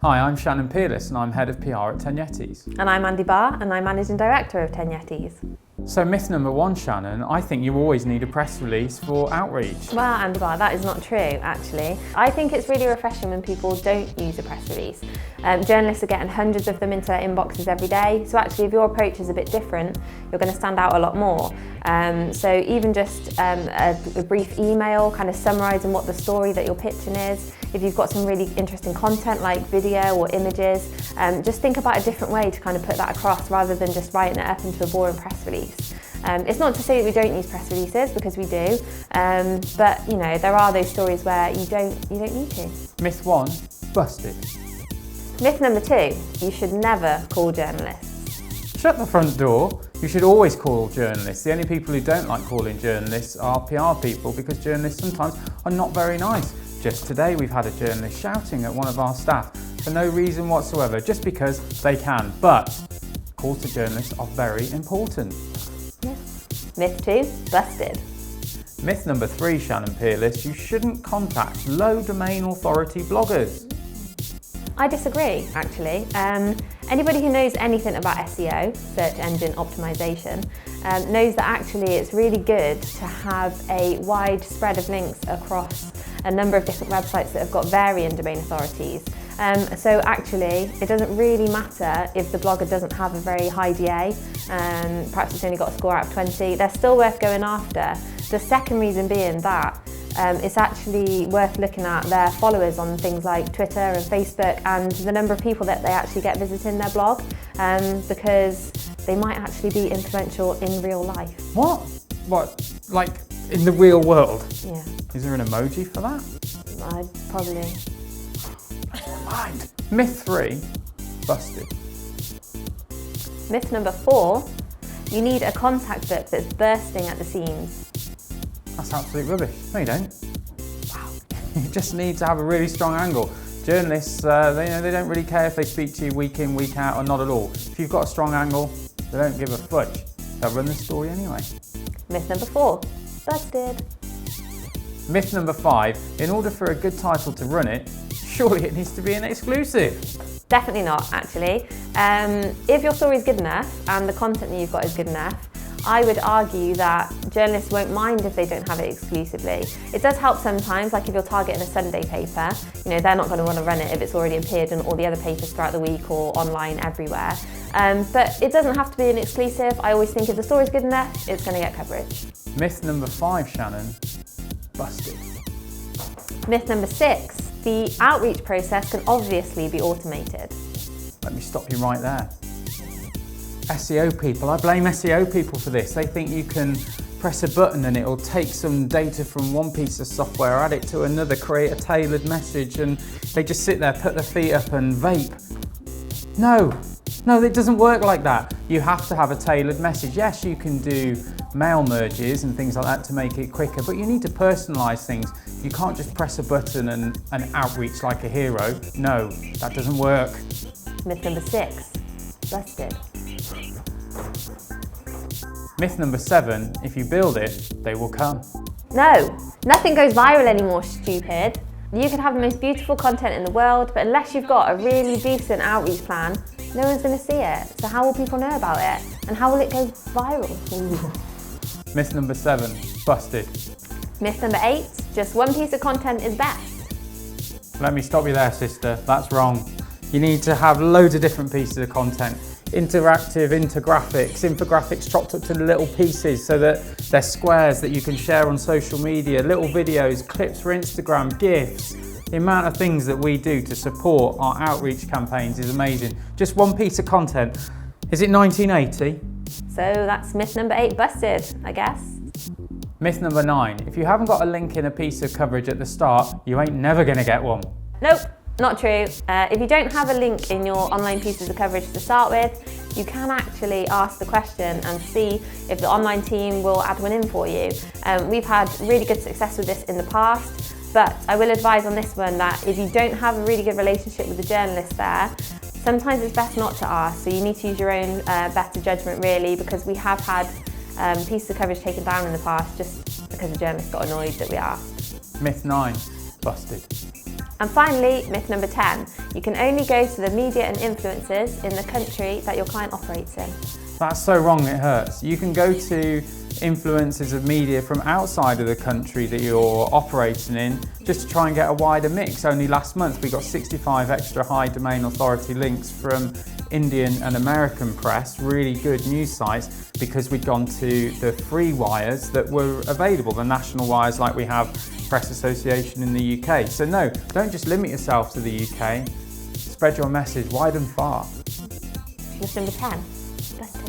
Hi, I'm Shannon Peerless and I'm Head of PR at 10 Yetis. And I'm Andy Barr and I'm Managing Director of 10 Yetis. So myth number one, Shannon, I think you always need a press release for outreach. Well, Andy Barr, that is not true, actually. I think it's really refreshing when people don't use a press release. Journalists are getting hundreds of them into their inboxes every day, so actually if your approach is a bit different, you're going to stand out a lot more. So even just a brief email kind of summarising what the story that you're pitching is, if you've got some really interesting content like video or images, just think about a different way to kind of put that across rather than just writing it up into a boring press release. It's not to say that we don't use press releases, because we do, but you know, there are those stories where you don't need to. Myth one, busted. Myth number two, you should never call journalists. Shut the front door. You should always call journalists. The only people who don't like calling journalists are PR people, because journalists sometimes are not very nice. Just today we've had a journalist shouting at one of our staff for no reason whatsoever, just because they can. But calls to journalists are very important. Myth two, busted. Myth number three, Shannon Peerless, you shouldn't contact low domain authority bloggers. I disagree, actually. Anybody who knows anything about SEO, search engine optimization, knows that actually it's really good to have a wide spread of links across a number of different websites that have got varying domain authorities. So actually, it doesn't really matter if the blogger doesn't have a very high DA, perhaps it's only got a score out of 20, they're still worth going after. The second reason being that it's actually worth looking at their followers on things like Twitter and Facebook and the number of people that they actually get visiting their blog, because they might actually be influential in real life. What? Like in the real world? Yeah. Is there an emoji for that? I'd probably. Mind. Myth three, busted. Myth number four, you need a contact book that's bursting at the seams. That's absolute rubbish. No, you don't. Wow. You just need to have a really strong angle. Journalists, they don't really care if they speak to you week in, week out, or not at all. If you've got a strong angle, they don't give a fudge. They'll run the story anyway. Myth number four, busted. Myth number five, in order for a good title to run it, surely it needs to be an exclusive. Definitely not, actually. If your story is good enough and the content that you've got is good enough, I would argue that journalists won't mind if they don't have it exclusively. It does help sometimes, like if you're targeting a Sunday paper, you know, they're not going to want to run it if it's already appeared in all the other papers throughout the week or online everywhere. But it doesn't have to be an exclusive. I always think if the story's good enough, it's going to get coverage. Myth number five, Shannon, busted. Myth number six, the outreach process can obviously be automated. Let me stop you right there. SEO people, I blame SEO people for this. They think you can press a button and it'll take some data from one piece of software, add it to another, create a tailored message, and they just sit there, put their feet up and vape. No, it doesn't work like that. You have to have a tailored message. Yes, you can do mail merges and things like that to make it quicker, but you need to personalize things. You can't just press a button and outreach like a hero. No, that doesn't work. Myth number six, busted. Myth number seven, if you build it, they will come. No, nothing goes viral anymore, stupid. You can have the most beautiful content in the world, but unless you've got a really decent outreach plan, no one's going to see it. So how will people know about it? And how will it go viral? Myth number seven, busted. Myth number eight, just one piece of content is best. Let me stop you there, sister. That's wrong. You need to have loads of different pieces of content. Interactive infographics chopped up to little pieces so that they're squares that you can share on social media, little videos, clips for Instagram, GIFs. The amount of things that we do to support our outreach campaigns is amazing. Just one piece of content. Is it 1980? So that's myth number eight busted, I guess. Myth number nine, if you haven't got a link in a piece of coverage at the start, you ain't never gonna get one. Nope. Not true. If you don't have a link in your online pieces of coverage to start with, you can actually ask the question and see if the online team will add one in for you. We've had really good success with this in the past, but I will advise on this one that if you don't have a really good relationship with the journalist there, sometimes it's best not to ask. So you need to use your own better judgment really, because we have had pieces of coverage taken down in the past just because the journalist got annoyed that we asked. Myth 9, busted. And finally, myth number 10, you can only go to the media and influencers in the country that your client operates in. That's so wrong, it hurts. You can go to influencers of media from outside of the country that you're operating in just to try and get a wider mix. Only last month we got 65 extra high domain authority links from Indian and American press, really good news sites, because we'd gone to the free wires that were available, the national wires like we have Press Association in the UK. So no, don't just limit yourself to the UK, spread your message wide and far. Myth number 10, let's